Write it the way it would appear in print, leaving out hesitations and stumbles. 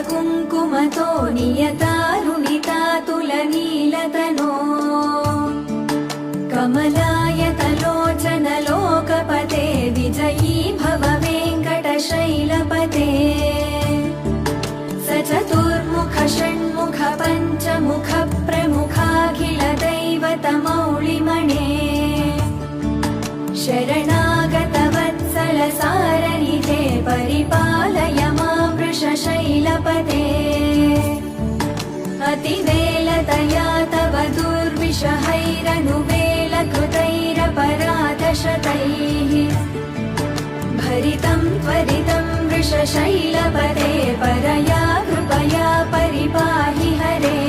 कुङ्कुमतो नियतारुणितातुलनीलतनो कमलायतलोचनलोकपते विजयी भव वेङ्कटशैलपते स चतुर्मुख षण्मुख पञ्चमुख प्रमुखाखिल दैवतमौलिमणे शरणागतवत्सल सारनिधे परिपालय मां वृषशैलपते अतिवेलतया तव दुर्विषहैरनुवेलकृतैरपराधशतैः भरितं त्वरितं वृषशैलपते परया कृपया परिपाहि हरे।